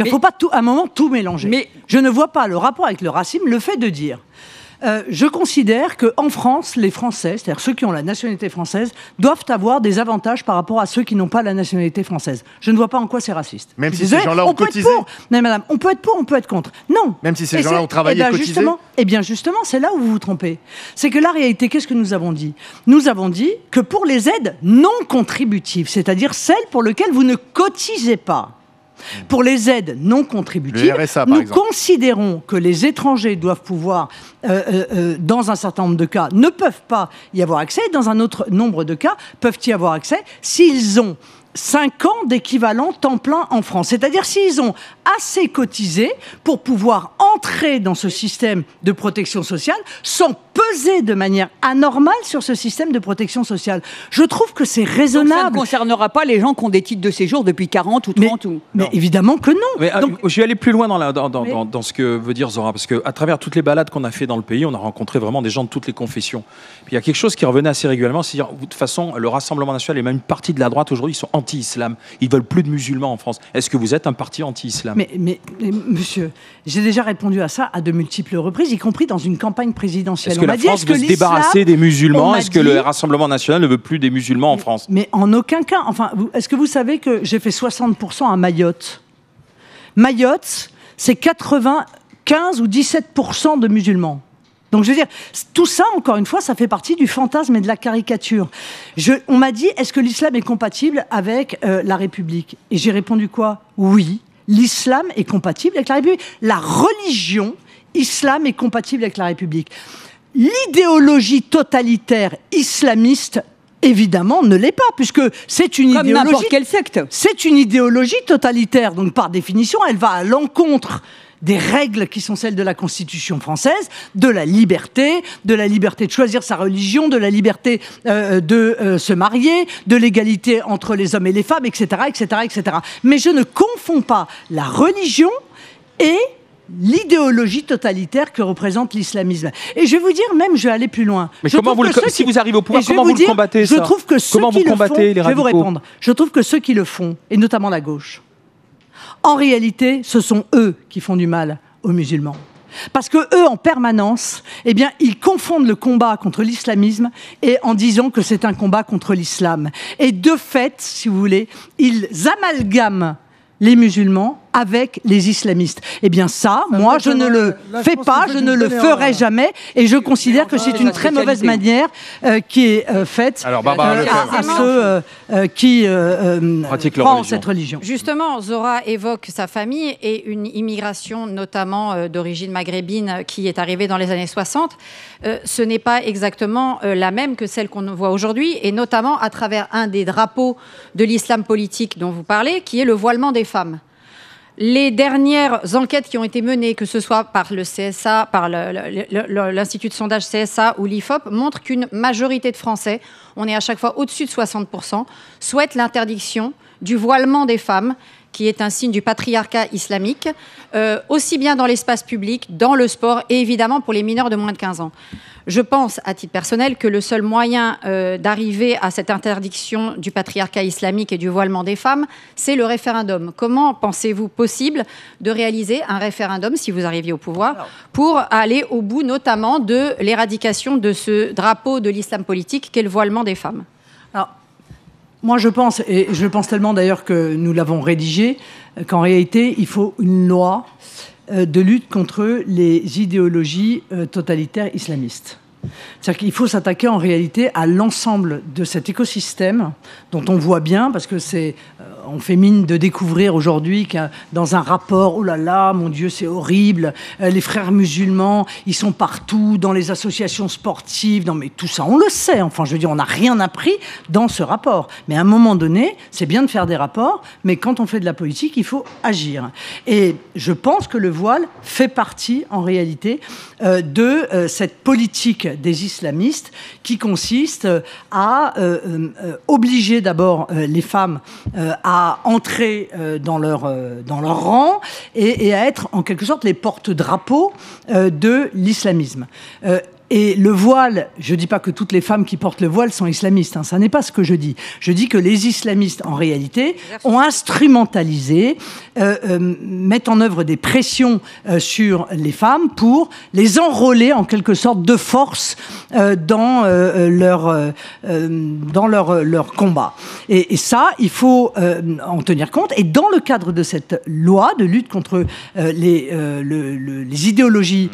Il ne faut pas à un moment tout mélanger. Mais je ne vois pas le rapport avec le racisme, le fait de dire... je considère qu'en France, les Français, c'est-à-dire ceux qui ont la nationalité française, doivent avoir des avantages par rapport à ceux qui n'ont pas la nationalité française. Je ne vois pas en quoi c'est raciste. Même si ces gens-là ont cotisé. Non, madame, on peut être pour, on peut être contre. Non. Même si ces gens-là ont travaillé et cotisé. Eh bien, justement, c'est là où vous vous trompez. C'est que la réalité, qu'est-ce que nous avons dit ? Nous avons dit que pour les aides non contributives, c'est-à-dire celles pour lesquelles vous ne cotisez pas, pour les aides non contributives, RSA, nous considérons que les étrangers doivent pouvoir, dans un certain nombre de cas, ne peuvent pas y avoir accès, dans un autre nombre de cas, peuvent y avoir accès s'ils ont 5 ans d'équivalent temps plein en France. C'est-à-dire s'ils ont assez cotisé pour pouvoir entrer dans ce système de protection sociale sans peser de manière anormale sur ce système de protection sociale. Je trouve que c'est raisonnable. Donc ça ne concernera pas les gens qui ont des titres de séjour depuis 40 ou 30 Mais évidemment que non. Mais, donc, je vais aller plus loin dans ce que veut dire Zora, parce qu'à travers toutes les balades qu'on a fait dans le pays, on a rencontré vraiment des gens de toutes les confessions. Puis il y a quelque chose qui revenait assez régulièrement, c'est-à-dire, de toute façon, le Rassemblement national et même une partie de la droite aujourd'hui, ils sont anti-islam. Ils veulent plus de musulmans en France. Est-ce que vous êtes un parti anti-islam ? Mais monsieur, j'ai déjà répondu à ça à de multiples reprises, y compris dans une campagne présidentielle. Est-ce que la France veut se débarrasser des musulmans ? Est-ce que le Rassemblement national ne veut plus des musulmans en France ? Mais en aucun cas. Enfin, est-ce que vous savez que j'ai fait 60% à Mayotte ? Mayotte, c'est 95 ou 17% de musulmans. Donc, je veux dire, tout ça, encore une fois, ça fait partie du fantasme et de la caricature. On m'a dit, est-ce que l'islam est compatible avec la République ? Et j'ai répondu quoi ? Oui, l'islam est compatible avec la République. La religion, islam, est compatible avec la République. L'idéologie totalitaire islamiste, évidemment, ne l'est pas, puisque c'est une idéologie... Comme n'importe quelle secte. C'est une idéologie totalitaire, donc par définition, elle va à l'encontre des règles qui sont celles de la Constitution française, de la liberté de choisir sa religion, de la liberté de se marier, de l'égalité entre les hommes et les femmes, etc., etc., etc. Mais je ne confonds pas la religion et l'idéologie totalitaire que représente l'islamisme. Et je vais vous dire, même, je vais aller plus loin. Mais si vous arrivez au pouvoir, comment vous le combattez, ça ? Je trouve que ceux qui le font, je vais vous répondre, je trouve que ceux qui le font, et notamment la gauche, en réalité, ce sont eux qui font du mal aux musulmans. Parce que eux, en permanence, eh bien, ils confondent le combat contre l'islamisme et en disant que c'est un combat contre l'islam. Et de fait, si vous voulez, ils amalgament les musulmans avec les islamistes. Eh bien ça, moi, je ne le fais pas, je ne le ferai jamais, et je considère que c'est une très mauvaise manière qui est faite à ceux qui croient en cette religion. Justement, Zora évoque sa famille et une immigration notamment d'origine maghrébine qui est arrivée dans les années 60. Ce n'est pas exactement la même que celle qu'on voit aujourd'hui, et notamment à travers un des drapeaux de l'islam politique dont vous parlez, qui est le voilement des femmes. Les dernières enquêtes qui ont été menées, que ce soit par le CSA, par l'Institut de sondage CSA ou l'IFOP, montrent qu'une majorité de Français, on est à chaque fois au-dessus de 60%, souhaitent l'interdiction du voilement des femmes, qui est un signe du patriarcat islamique, aussi bien dans l'espace public, dans le sport et évidemment pour les mineurs de moins de 15 ans. Je pense, à titre personnel, que le seul moyen d'arriver à cette interdiction du patriarcat islamique et du voilement des femmes, c'est le référendum. Comment pensez-vous possible de réaliser un référendum, si vous arriviez au pouvoir, pour aller au bout notamment de l'éradication de ce drapeau de l'islam politique qu'est le voilement des femmes ? Alors, moi, je pense, et je pense tellement d'ailleurs que nous l'avons rédigé, qu'en réalité, il faut une loi de lutte contre les idéologies totalitaires islamistes. C'est-à-dire qu'il faut s'attaquer en réalité à l'ensemble de cet écosystème dont on voit bien, parce que on fait mine de découvrir aujourd'hui que dans un rapport, oh là là, mon Dieu, c'est horrible, les frères musulmans, ils sont partout, dans les associations sportives, non mais tout ça, on le sait, enfin je veux dire, on n'a rien appris dans ce rapport. Mais à un moment donné, c'est bien de faire des rapports, mais quand on fait de la politique, il faut agir. Et je pense que le voile fait partie, en réalité, de cette politique des islamistes qui consiste à obliger d'abord les femmes à entrer dans leur rang et à être en quelque sorte les porte-drapeaux de l'islamisme. Et le voile, je ne dis pas que toutes les femmes qui portent le voile sont islamistes, hein, ça n'est pas ce que je dis. Je dis que les islamistes, en réalité, ont instrumentalisé, mettent en œuvre des pressions sur les femmes pour les enrôler en quelque sorte de force dans leur combat. Et ça, il faut en tenir compte. Et dans le cadre de cette loi de lutte contre les idéologies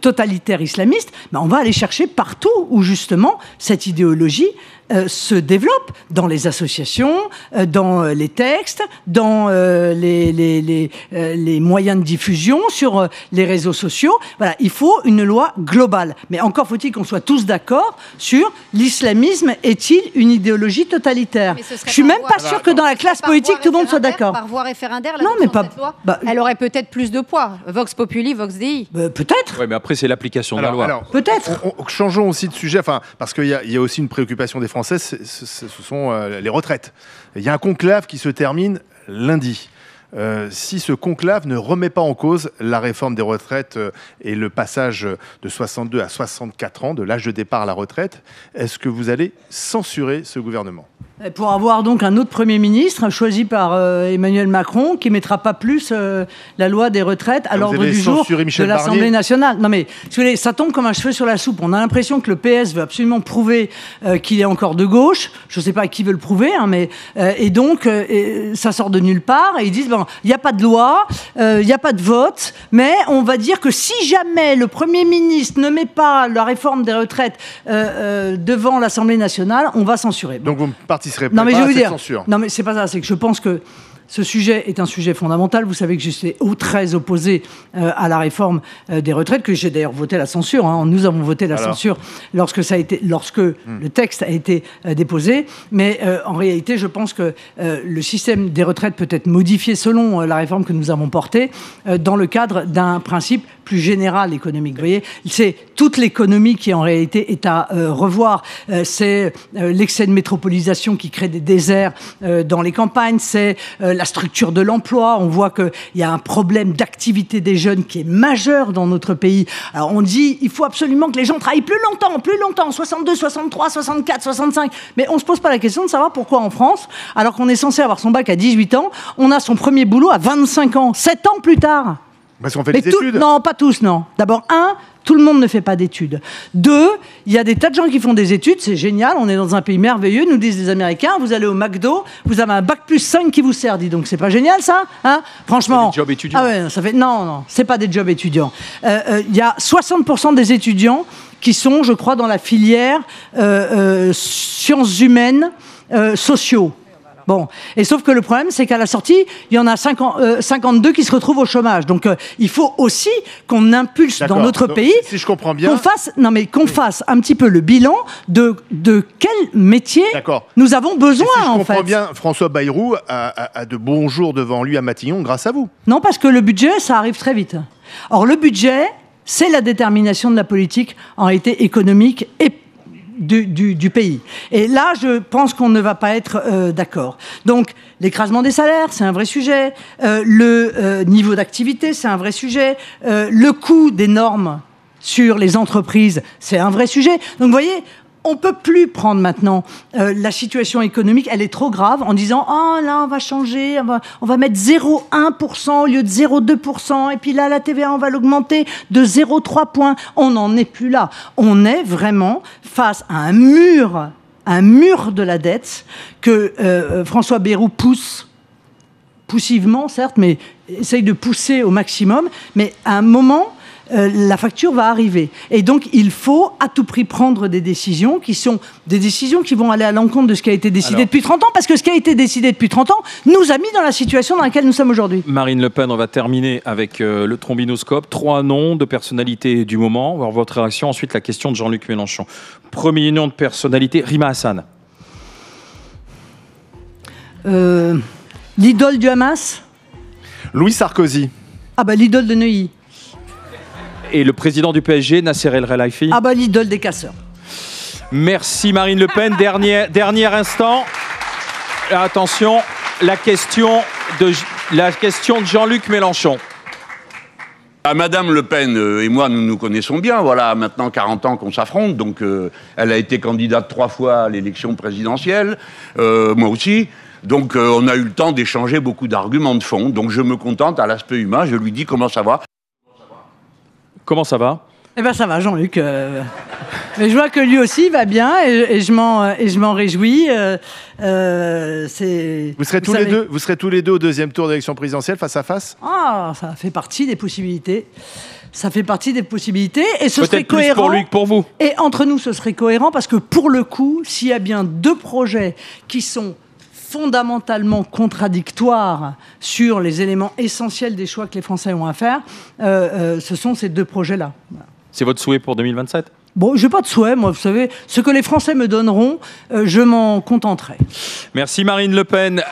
totalitaires islamistes, ben on va aller chercher partout où justement cette idéologie se développe, dans les associations, dans les textes, dans les moyens de diffusion, sur les réseaux sociaux. Voilà, il faut une loi globale. Mais encore faut-il qu'on soit tous d'accord sur l'islamisme est-il une idéologie totalitaire. Je suis même pas sûr que dans la classe politique tout le monde soit d'accord. Par voie référendaire, non, mais pas. Elle aurait peut-être plus de poids. Vox populi, vox dei. Peut-être. Oui, mais après c'est l'application de la loi. Peut-être. Changeons aussi de sujet, parce qu'il y a aussi une préoccupation des Français, ce sont les retraites. Il y a un conclave qui se termine lundi. Si ce conclave ne remet pas en cause la réforme des retraites et le passage de 62 à 64 ans, de l'âge de départ à la retraite, est-ce que vous allez censurer ce gouvernement ? Pour avoir donc un autre Premier ministre choisi par Emmanuel Macron qui ne mettra pas plus la loi des retraites à l'ordre du jour de l'Assemblée nationale. Non mais ça tombe comme un cheveu sur la soupe. On a l'impression que le PS veut absolument prouver qu'il est encore de gauche. Je ne sais pas à qui veut le prouver, hein, mais et donc ça sort de nulle part et ils disent bon, il n'y a pas de loi, il n'y a pas de vote, mais on va dire que si jamais le Premier ministre ne met pas la réforme des retraites devant l'Assemblée nationale, on va censurer. Donc vous participerez non, mais pas je à veux cette dire, censure. non mais c'est pas ça, c'est que je pense que ce sujet est un sujet fondamental. Vous savez que j'étais très opposé à la réforme des retraites, que j'ai d'ailleurs voté la censure. Hein. Nous avons voté la censure lorsque le texte a été déposé. Mais en réalité, je pense que le système des retraites peut être modifié selon la réforme que nous avons portée dans le cadre d'un principe plus général économique. Vous voyez, c'est toute l'économie qui en réalité est à revoir. C'est l'excès de métropolisation qui crée des déserts dans les campagnes. C'est la structure de l'emploi. On voit qu'il y a un problème d'activité des jeunes qui est majeur dans notre pays. Alors on dit il faut absolument que les gens travaillent plus longtemps, 62, 63, 64, 65. Mais on ne se pose pas la question de savoir pourquoi en France, alors qu'on est censé avoir son bac à 18 ans, on a son premier boulot à 25 ans, 7 ans plus tard. Parce qu'on fait des études. Non, pas tous, non. D'abord, tout le monde ne fait pas d'études. 2, il y a des tas de gens qui font des études, c'est génial, on est dans un pays merveilleux, nous disent les Américains, vous allez au McDo, vous avez un bac plus 5 qui vous sert, dis donc, c'est pas génial ça, hein? Franchement. C'est des jobs étudiants. Ah ouais, ça fait, non, c'est pas des jobs étudiants. Il y a 60% des étudiants qui sont, je crois, dans la filière sciences humaines, sociaux. Bon, et sauf que le problème, c'est qu'à la sortie, il y en a 52 qui se retrouvent au chômage. Donc, il faut aussi qu'on impulse dans notre pays, si je comprends bien, qu'on fasse un petit peu le bilan de quel métier nous avons besoin, si je en comprends fait. bien, François Bayrou a de bons jours devant lui à Matignon grâce à vous. Non, parce que le budget, ça arrive très vite. Or, le budget, c'est la détermination de la politique, en réalité, économique et du pays. Et là, je pense qu'on ne va pas être d'accord. Donc, l'écrasement des salaires, c'est un vrai sujet. Le niveau d'activité, c'est un vrai sujet. Le coût des normes sur les entreprises, c'est un vrai sujet. Donc, vous voyez, on ne peut plus prendre maintenant la situation économique, elle est trop grave, en disant « Oh là, on va changer, on va mettre 0,1% au lieu de 0,2%, et puis là, la TVA, on va l'augmenter de 0,3 points. » On n'en est plus là. On est vraiment face à un mur de la dette que François Bayrou poussivement, certes, mais essaye de pousser au maximum. Mais à un moment, la facture va arriver. Et donc, il faut à tout prix prendre des décisions qui sont des décisions qui vont aller à l'encontre de ce qui a été décidé depuis 30 ans, parce que ce qui a été décidé depuis 30 ans nous a mis dans la situation dans laquelle nous sommes aujourd'hui. Marine Le Pen, on va terminer avec le trombinoscope. 3 noms de personnalités du moment. On va voir votre réaction. Ensuite, la question de Jean-Luc Mélenchon. Premier nom de personnalité, Rima Hassan. L'idole du Hamas ? Louis Sarkozy. Ah bah l'idole de Neuilly. Et le président du PSG, Nasser El Khelaifi. Ah bah l'idole des casseurs. Merci Marine Le Pen. Dernier instant. Attention, la question de Jean-Luc Mélenchon. Madame Le Pen et moi, nous nous connaissons bien. Voilà, maintenant 40 ans qu'on s'affronte. Donc, elle a été candidate 3 fois à l'élection présidentielle. Moi aussi. Donc, on a eu le temps d'échanger beaucoup d'arguments de fond. Donc, je me contente à l'aspect humain. Je lui dis comment ça va. Comment ça va? Eh ben ça va, Jean-Luc. Mais je vois que lui aussi va bien et je m'en réjouis. Vous serez tous les deux au deuxième tour d'élection présidentielle face à face? Ah, ça fait partie des possibilités. Ça fait partie des possibilités et ce serait Peut-être plus cohérent. pour lui que pour vous. Et entre nous, ce serait cohérent parce que pour le coup, s'il y a bien 2 projets qui sont fondamentalement contradictoires sur les éléments essentiels des choix que les Français ont à faire, ce sont ces 2 projets-là. Voilà. C'est votre souhait pour 2027? Bon, j'ai pas de souhait, moi, vous savez. Ce que les Français me donneront, je m'en contenterai. Merci Marine Le Pen.